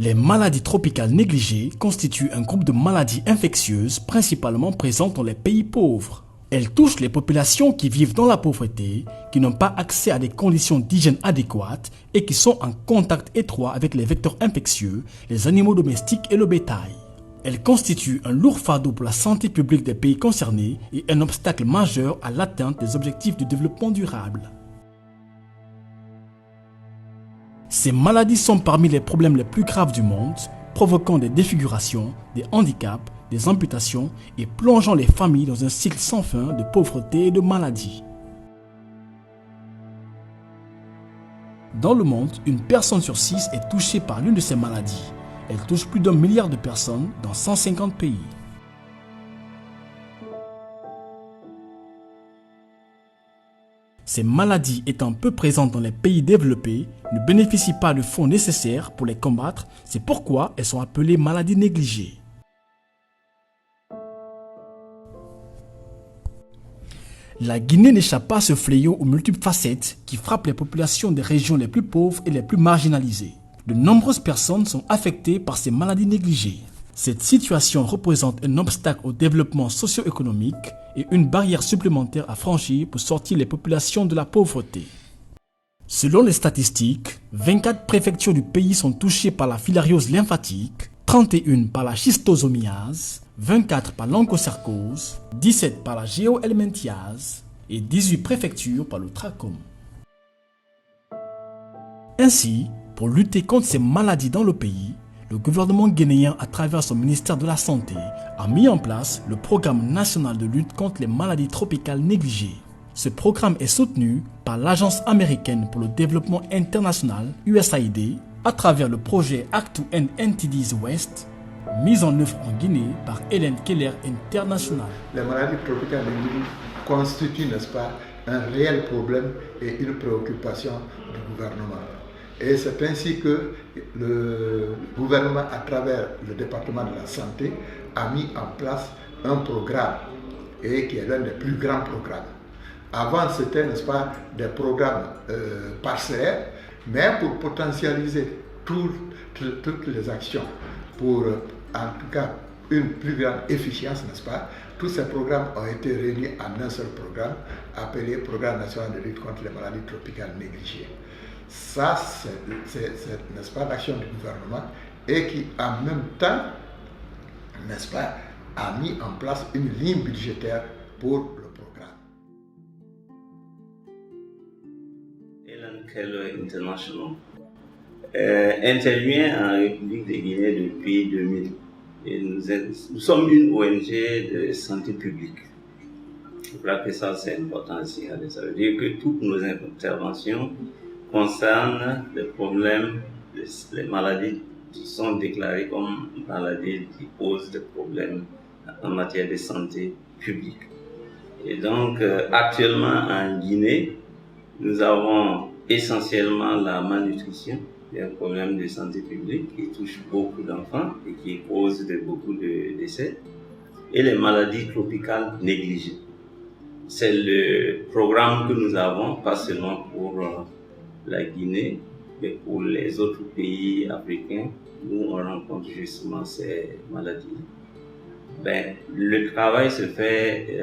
Les maladies tropicales négligées constituent un groupe de maladies infectieuses principalement présentes dans les pays pauvres. Elles touchent les populations qui vivent dans la pauvreté, qui n'ont pas accès à des conditions d'hygiène adéquates et qui sont en contact étroit avec les vecteurs infectieux, les animaux domestiques et le bétail. Elles constituent un lourd fardeau pour la santé publique des pays concernés et un obstacle majeur à l'atteinte des objectifs du développement durable. Ces maladies sont parmi les problèmes les plus graves du monde, provoquant des défigurations, des handicaps, des amputations et plongeant les familles dans un cycle sans fin de pauvreté et de maladie. Dans le monde, une personne sur 6 est touchée par l'une de ces maladies. Elle touche plus d'1 milliard de personnes dans 150 pays. Ces maladies étant peu présentes dans les pays développés, ne bénéficient pas de fonds nécessaires pour les combattre, c'est pourquoi elles sont appelées maladies négligées. La Guinée n'échappe pas à ce fléau aux multiples facettes qui frappe les populations des régions les plus pauvres et les plus marginalisées. De nombreuses personnes sont affectées par ces maladies négligées. Cette situation représente un obstacle au développement socio-économique et une barrière supplémentaire à franchir pour sortir les populations de la pauvreté. Selon les statistiques, 24 préfectures du pays sont touchées par la filariose lymphatique, 31 par la schistosomiase, 24 par l'onchocercose, 17 par la géohelminthiase et 18 préfectures par le trachome. Ainsi, pour lutter contre ces maladies dans le pays, le gouvernement guinéen, à travers son ministère de la Santé, a mis en place le Programme national de lutte contre les maladies tropicales négligées. Ce programme est soutenu par l'Agence américaine pour le développement international, USAID, à travers le projet Act to End NTDs West, mis en œuvre en Guinée par Helen Keller International. Les maladies tropicales négligées constituent, n'est-ce pas, un réel problème et une préoccupation du gouvernement. Et c'est ainsi que le gouvernement, à travers le département de la santé, a mis en place un programme, et qui est l'un des plus grands programmes. Avant, c'était, n'est-ce pas, des programmes parcellaires, mais pour potentialiser toutes les actions, pour en tout cas une plus grande efficience, n'est-ce pas, tous ces programmes ont été réunis en un seul programme, appelé Programme national de lutte contre les maladies tropicales négligées. Ça, c'est, n'est-ce pas, l'action du gouvernement et qui, en même temps, n'est-ce pas, a mis en place une ligne budgétaire pour le programme. Helen Keller International intervient en République de Guinée depuis 2000 et nous sommes une ONG de santé publique. Je crois que ça c'est important aussi. Ça veut dire que toutes nos interventions concernent les problèmes, les maladies qui sont déclarées comme maladies qui posent des problèmes en matière de santé publique. Et donc actuellement en Guinée, nous avons essentiellement la malnutrition, qui est un problème de santé publique qui touche beaucoup d'enfants et qui cause beaucoup de décès, et les maladies tropicales négligées. C'est le programme que nous avons, pas seulement pour la Guinée, mais pour les autres pays africains où on rencontre justement ces maladies. Le travail se fait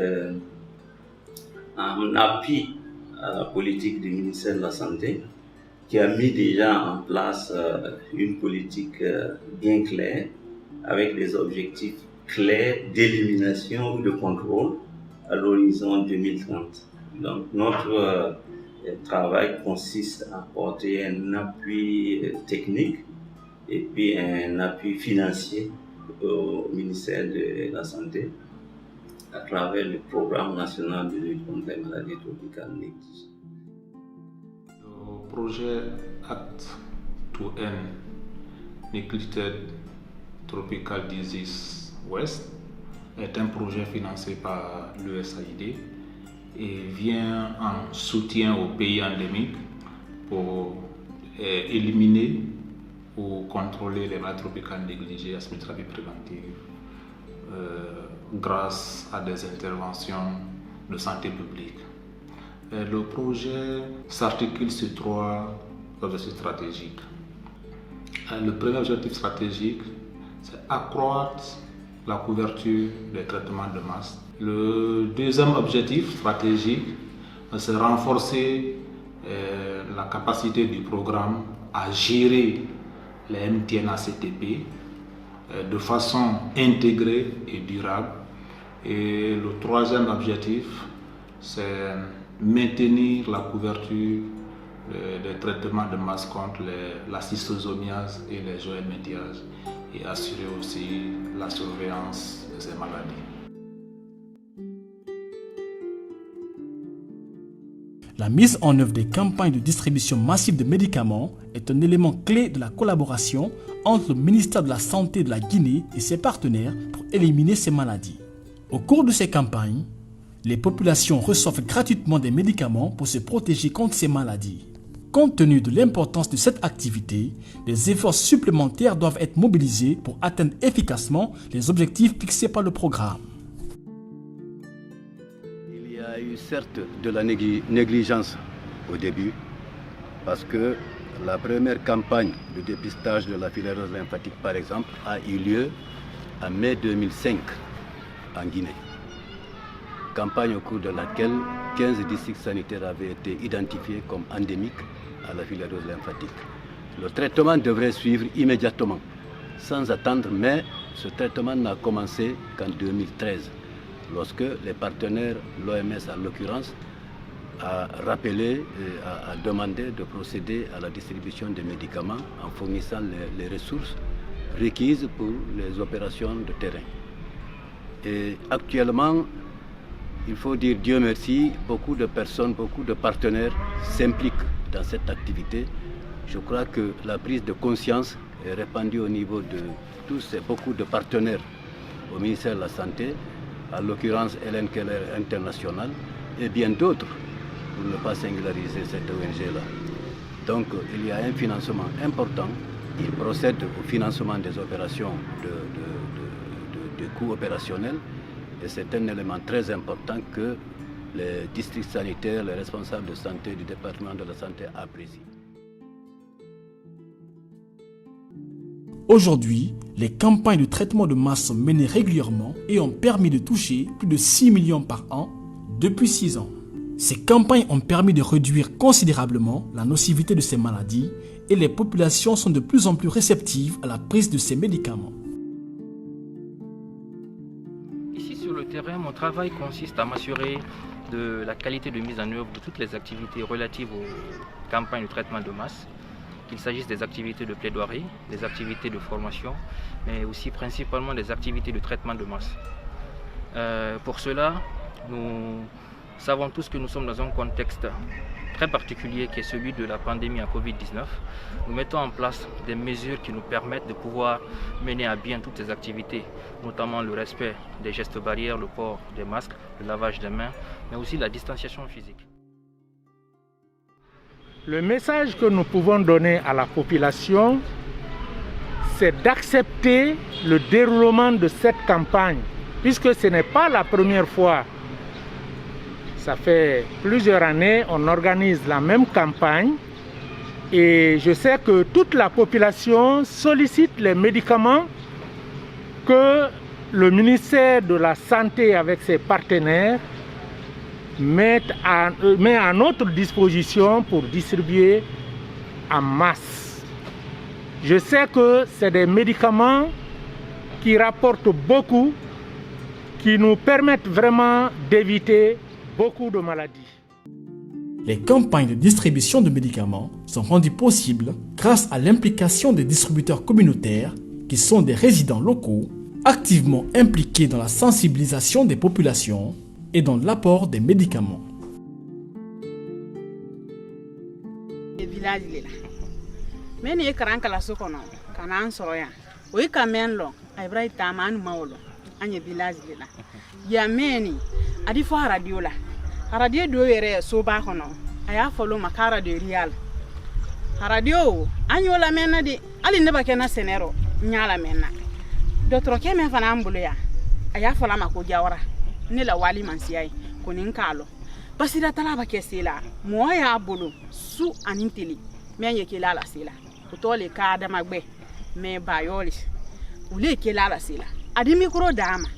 en appui à la politique du ministère de la Santé, qui a mis déjà en place une politique bien claire, avec des objectifs clairs d'élimination ou de contrôle à l'horizon 2030. Donc notre travail consiste à apporter un appui technique et puis un appui financier au ministère de la Santé à travers le Programme national de lutte contre les maladies tropicales négligées. Le projet Act to End Neglected Tropical Disease West est un projet financé par l'USAID et vient en soutien aux pays endémiques pour éliminer ou contrôler les maladies tropicales négligées à spectrothérapie préventive grâce à des interventions de santé publique. Le projet s'articule sur 3 objectifs stratégiques. Le premier objectif stratégique, c'est accroître la couverture des traitements de masse. Le deuxième objectif stratégique, c'est renforcer la capacité du programme à gérer les MTNA-CTP de façon intégrée et durable. Et le troisième objectif, c'est maintenir la couverture des traitements de masse contre la schistosomiase et les joëlméthiases et assurer aussi la surveillance de ces maladies. La mise en œuvre des campagnes de distribution massive de médicaments est un élément clé de la collaboration entre le ministère de la Santé de la Guinée et ses partenaires pour éliminer ces maladies. Au cours de ces campagnes, les populations reçoivent gratuitement des médicaments pour se protéger contre ces maladies. Compte tenu de l'importance de cette activité, des efforts supplémentaires doivent être mobilisés pour atteindre efficacement les objectifs fixés par le programme. Il y a eu certes de la négligence au début, parce que la première campagne de dépistage de la filariose lymphatique, par exemple, a eu lieu en mai 2005 en Guinée. Campagne au cours de laquelle 15 districts sanitaires avaient été identifiés comme endémiques à la filariose lymphatique. Le traitement devrait suivre immédiatement, sans attendre, mais ce traitement n'a commencé qu'en 2013, lorsque les partenaires, l'OMS en l'occurrence, a rappelé et a demandé de procéder à la distribution des médicaments en fournissant les ressources requises pour les opérations de terrain. Et actuellement, il faut dire Dieu merci, beaucoup de personnes, beaucoup de partenaires s'impliquent dans cette activité. Je crois que la prise de conscience est répandue au niveau de tous et beaucoup de partenaires au ministère de la Santé, en l'occurrence Hélène Keller International et bien d'autres, pour ne pas singulariser cette ONG-là. Donc il y a un financement important. Il procède au financement des opérations de coûts opérationnels. Et c'est un élément très important que les districts sanitaires, les responsables de santé du département de la santé apprécient. Aujourd'hui, les campagnes de traitement de masse sont menées régulièrement et ont permis de toucher plus de 6 millions par an depuis 6 ans. Ces campagnes ont permis de réduire considérablement la nocivité de ces maladies et les populations sont de plus en plus réceptives à la prise de ces médicaments. Mon travail consiste à m'assurer de la qualité de mise en œuvre de toutes les activités relatives aux campagnes de traitement de masse, qu'il s'agisse des activités de plaidoirie, des activités de formation, mais aussi principalement des activités de traitement de masse. Pour cela, nous savons tous que nous sommes dans un contexte très particulier qui est celui de la pandémie à Covid-19. Nous mettons en place des mesures qui nous permettent de pouvoir mener à bien toutes ces activités, notamment le respect des gestes barrières, le port des masques, le lavage des mains, mais aussi la distanciation physique. Le message que nous pouvons donner à la population, c'est d'accepter le déroulement de cette campagne, puisque ce n'est pas la première fois. Ça fait plusieurs années, on organise la même campagne et je sais que toute la population sollicite les médicaments que le ministère de la Santé avec ses partenaires met à notre disposition pour distribuer en masse. Je sais que c'est des médicaments qui rapportent beaucoup, qui nous permettent vraiment d'éviter beaucoup de maladies. Les campagnes de distribution de médicaments sont rendues possibles grâce à l'implication des distributeurs communautaires qui sont des résidents locaux activement impliqués dans la sensibilisation des populations et dans l'apport des médicaments. Radio do yere so ba hono aya follow makara de real radio anyo la mena di ali ne ba kena senero nyala mena docteur ke me fana ambulo ya aya fola mako jawara ni la wali mansiyai kunin kalo basira talaba ke sila mo ya bulu su anintili menye ke la sila to le ka da magbe mais bayoli ule kela la sila adi micro dama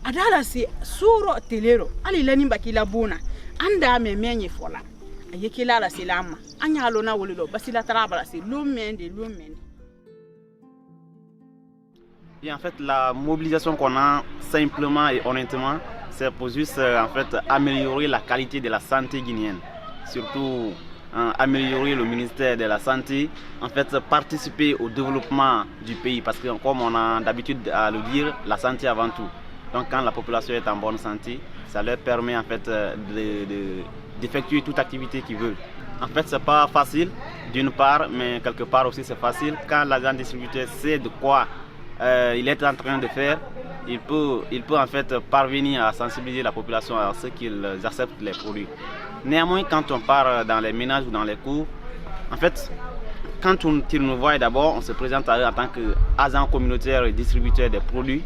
adala si suro telero ali lani bakila buna anda me menye fola ayekela la sila ma anya lona wolilo basila trabala si lumende. Et en fait, la mobilisation qu'on a simplement et honnêtement, c'est pour juste en fait améliorer la qualité de la santé guinéenne, surtout améliorer le ministère de la Santé, en fait participer au développement du pays, parce que comme on a d'habitude à le dire, la santé avant tout. Donc quand la population est en bonne santé, ça leur permet en fait d'effectuer toute activité qu'ils veulent. En fait, c'est pas facile d'une part, mais quelque part aussi c'est facile. Quand l'agent distributeur sait de quoi il est en train de faire, il peut en fait parvenir à sensibiliser la population à ce qu'ils acceptent les produits. Néanmoins, quand on part dans les ménages ou dans les cours, en fait, quand ils nous voient d'abord, on se présente à eux en tant qu'agent communautaire et distributeur des produits.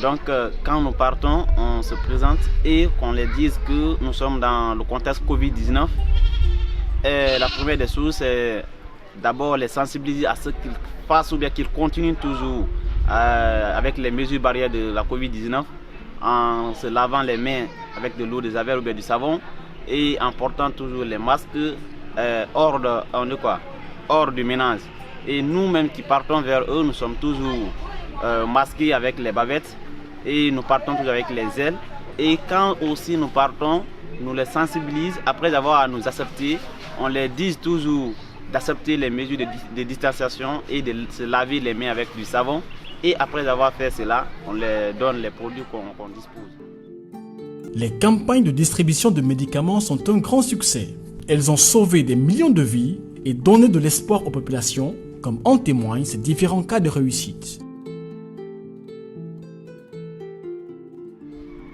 Donc, quand nous partons, on se présente et qu'on leur dise que nous sommes dans le contexte Covid-19. Et la première des choses, c'est d'abord les sensibiliser à ce qu'ils fassent ou bien qu'ils continuent toujours avec les mesures barrières de la Covid-19 en se lavant les mains avec de l'eau de javel ou bien du savon et en portant toujours les masques hors du ménage. Et nous-mêmes qui partons vers eux, nous sommes toujours masqués avec les bavettes et nous partons toujours avec les ailes. Et quand aussi nous partons, nous les sensibilisons après avoir à nous accepter. On les dit toujours d'accepter les mesures de distanciation et de se laver les mains avec du savon. Et après avoir fait cela, on les donne les produits qu'on dispose. Les campagnes de distribution de médicaments sont un grand succès. Elles ont sauvé des millions de vies et donné de l'espoir aux populations, comme en témoignent ces différents cas de réussite.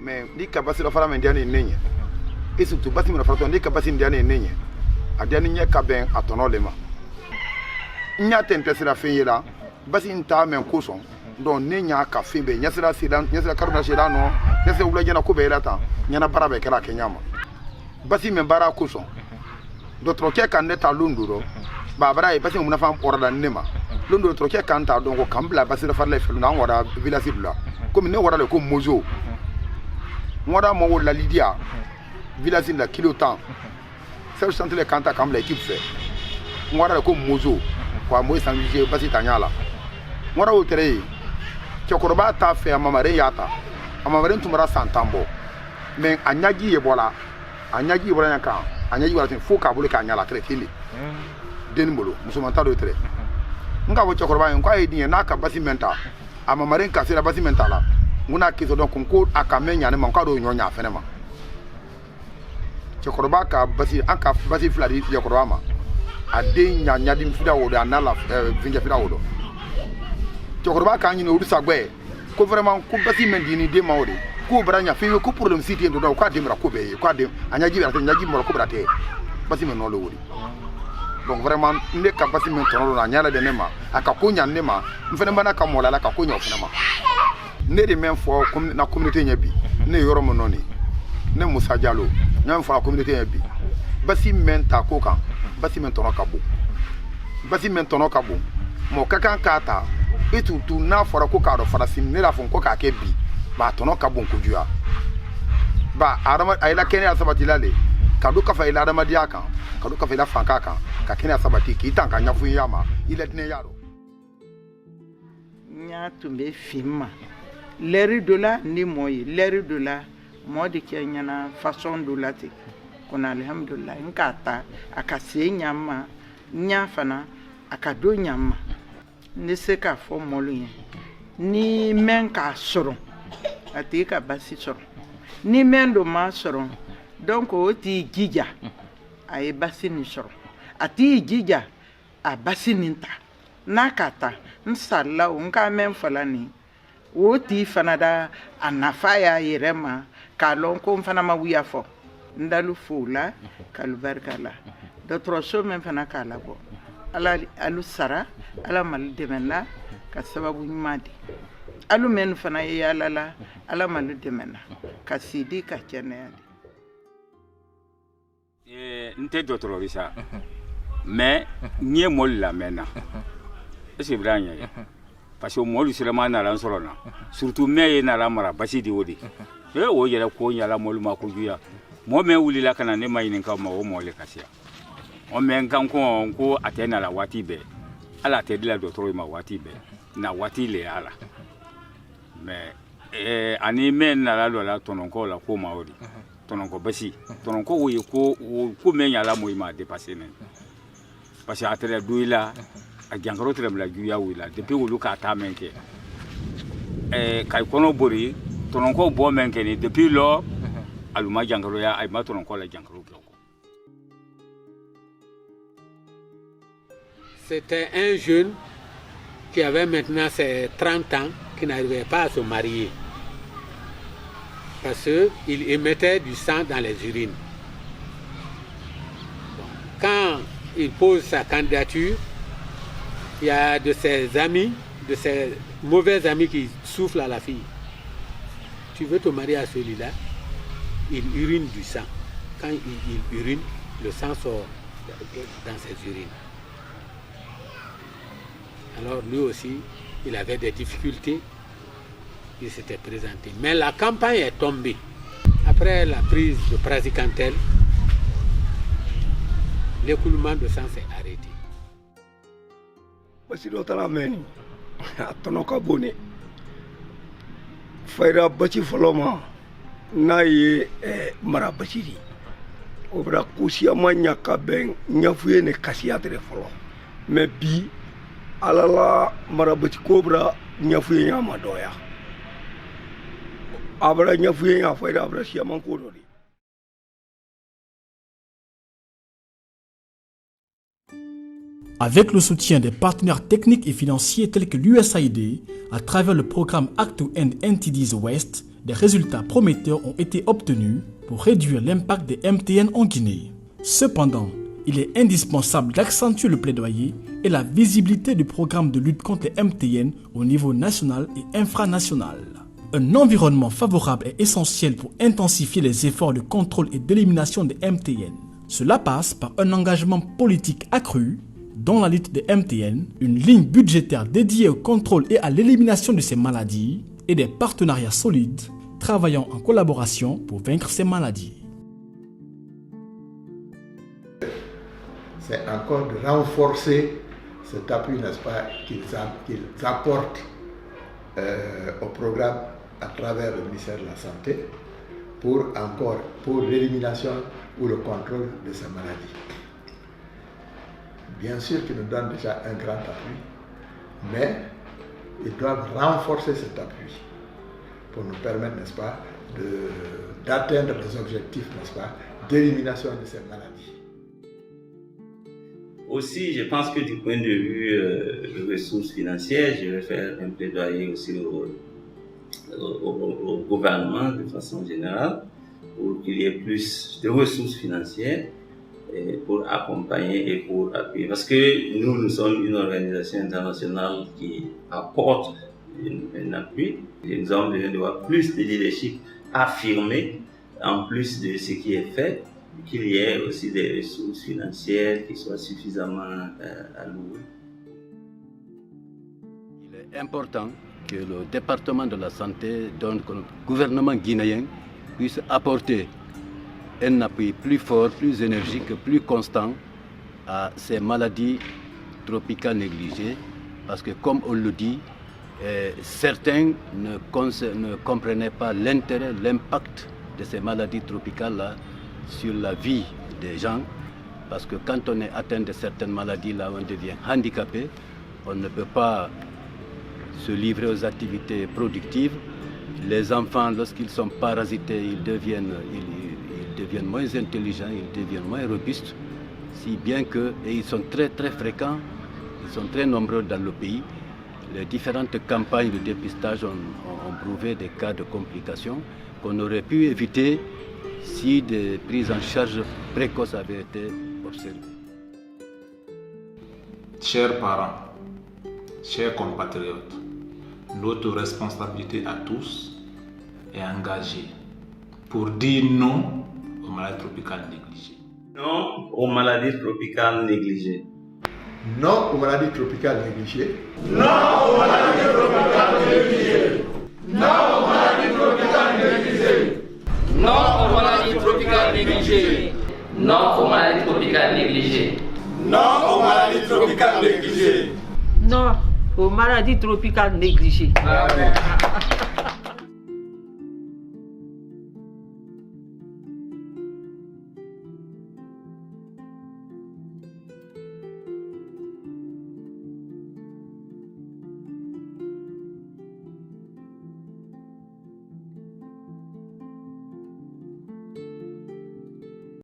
Mais les capacités de faire un dernier n'est et surtout bâti mon frère les capacités dernier n'est a dernier cabin à ton olema. Il y a tenté la fin là, bâti une table en cousson, dont n'y a qu'à faire bien. N'y a pas de carnet chez la non, n'y a pas de la coupe et la temps, n'y a pas avec la Kenyama. Bâti mes barra cousson. D'autres qui can être à Lunduro, Babra et bâti mon femme pour la Nema. Lunduro qui canta donc au camp la bâti de faire les films dans la villa Sibla, comme ne voilà le coup Mozo. Moi, moi, la Lydia, village de la kilotan. Ça, je sentais les canta comme l'équipe fait. Moi, comme Mozo, quoi, moi, sans viser, pas si t'as moi, au terrain, tu as ta fait à Mamare Yata, à Mamare Tumara Santambo. Mais à Nyagi et voilà, à Nyagi voilà, à Nyagi voilà, il faut qu'à vous le cagna la traite. Denbolo, Moussoumanta de trait. Nga wo Chokorba, un quoi, il y a un cabasimenta, à Mamare cassé la basimentala. Muna kiso donc concours akamenya ne mankado nyonya fenema Chokorba ka basi anka basi fladi Chokorba ma ade nya dim fida wodo anala vinja fida wodo Chokorba ka nyino udu sagwe ko vraiment ko basi mendini de mawde ko branya fe ko problème cité ndo ko demra ko be ko dem anyaji verate nyaji mo ko brate basi men no lo wodi donc vraiment ne ka basi men tono na nyala de nema aka ko nya nema mfene bana ka mola la ka ko nya fenema ne de même fois comme la communauté nyabi ne yoro mononi ne Moussa Diallo nyam fois la communauté nyabi basi menta ko kan basi mentono kabo basi mentono kabo mo kakan kata etutu na fora ko ka do fara sim ne la fon ko ka kebi ba tono kabo ko jua ba arama ayla kene asabati lale kadu ka fa ila arama dia kan kadu ka fa ila fanka kan ka kene asabati ki tanka nyafu yama ile tine yaro nya tumbe fima l'air de là ni moi l'air de là moi de qui na façon de là te qu'on alhamdulillah nkata akase nyama nyafana akado nyama ne se ka fo moluyen ni men ka soro ati ka basi soro ni men do ma soro donc o ti gija ay basi ni soro ati gija a basi ninta nakata nsalla unka men falani woti fanada anafaya yerema kalon ko fana ma wiya fo ndalu fula kalu barkala d'autres choses même fana kala bo ala alu sara ala mal demenna ka sababu nyumadi alu men fana yala la ala mal demenna ka sidi ka kenedi nte d'autres bisa mais nie mol la mena c'est vrai. Parce que moi, je suis vraiment dans l'ensemble. Surtout, mais il y a la mara, parce qu'il y a des gens qui ont été là, moi, mais où il y a des gens qui ont été là, on met un camp qu'on atteint à la Watibe. À la tête de la docteur Watibe. Na Wati le ala. Mais, animé na la tononko la ko maori. Tononko basi. Tononko où il ko men yala mo ima dépassé. Parce que à travers douila, à Giangro la guya ouila, depuis où Luka ta menke. Kai kono bori, tononko bo menke ni, depuis là, aluma Giangro ya, aima tononko la Giangro. C'était un jeune qui avait maintenant ses 30 ans, qui n'arrivait pas à se marier. Parce qu'il émettait du sang dans les urines. Bon. Quand il pose sa candidature, il y a de ses amis, de ses mauvais amis qui soufflent à la fille. Tu veux te marier à celui-là? Il urine du sang. Quand il urine, le sang sort dans ses urines. Alors lui aussi, il avait des difficultés, il s'était présenté. Mais la campagne est tombée. Après la prise de praziquantel, l'écoulement de sang s'est arrêté. Parce que l'autre amène, à ton abonné, Faira Bati Foloma, Naye Marabachiri, Obra Kusiama Nyakaben, Nyafuye ne Kasiatre Folo. Mais bi, alala marabati cobra nyafuye nyama doya abra nyafuye nya faida abra siaman kodori. Avec le soutien des partenaires techniques et financiers tels que l'USAID, à travers le programme Act to End NTDs West, des résultats prometteurs ont été obtenus pour réduire l'impact des MTN en Guinée. Cependant, il est indispensable d'accentuer le plaidoyer et la visibilité du programme de lutte contre les MTN au niveau national et infranational. Un environnement favorable est essentiel pour intensifier les efforts de contrôle et d'élimination des MTN. Cela passe par un engagement politique accru dans la lutte des MTN, une ligne budgétaire dédiée au contrôle et à l'élimination de ces maladies et des partenariats solides travaillant en collaboration pour vaincre ces maladies. C'est encore de renforcer cet appui, n'est-ce pas, qu'ils apportent au programme à travers le ministère de la Santé pour l'élimination ou le contrôle de ces maladies. Bien sûr qu'ils nous donnent déjà un grand appui, mais ils doivent renforcer cet appui pour nous permettre, n'est-ce pas, d'atteindre les objectifs, n'est-ce pas, d'élimination de ces maladies. Aussi, je pense que du point de vue des ressources financières, je vais faire un plaidoyer aussi au gouvernement de façon générale pour qu'il y ait plus de ressources financières pour accompagner et pour appuyer. Parce que nous sommes une organisation internationale qui apporte un appui. Et nous avons besoin de voir plus de leadership affirmé en plus de ce qui est fait, qu'il y ait aussi des ressources financières qui soient suffisamment allouées. Il est important que le département de la santé, donc le gouvernement guinéen, puisse apporter un appui plus fort, plus énergique, plus constant à ces maladies tropicales négligées, parce que comme on le dit, certains ne comprenaient pas l'intérêt, l'impact de ces maladies tropicales-là sur la vie des gens, parce que quand on est atteint de certaines maladies, là on devient handicapé, on ne peut pas se livrer aux activités productives. Les enfants, lorsqu'ils sont parasités, ils deviennent moins intelligents, ils deviennent moins robustes, si bien que, et ils sont très très fréquents, ils sont très nombreux dans le pays. Les différentes campagnes de dépistage ont prouvé des cas de complications qu'on aurait pu éviter si des prises en charge précoces avaient été observées. Chers parents, chers compatriotes, notre responsabilité à tous est engagée pour dire non aux maladies tropicales négligées. Non aux maladies tropicales négligées. Non aux maladies tropicales négligées. Non aux maladies tropicales négligées. Non aux maladies tropicales négligées. Non aux maladies tropicales négligées. Non aux maladies tropicales négligées. Non aux maladies tropicales négligées. Non aux maladies tropicales négligées.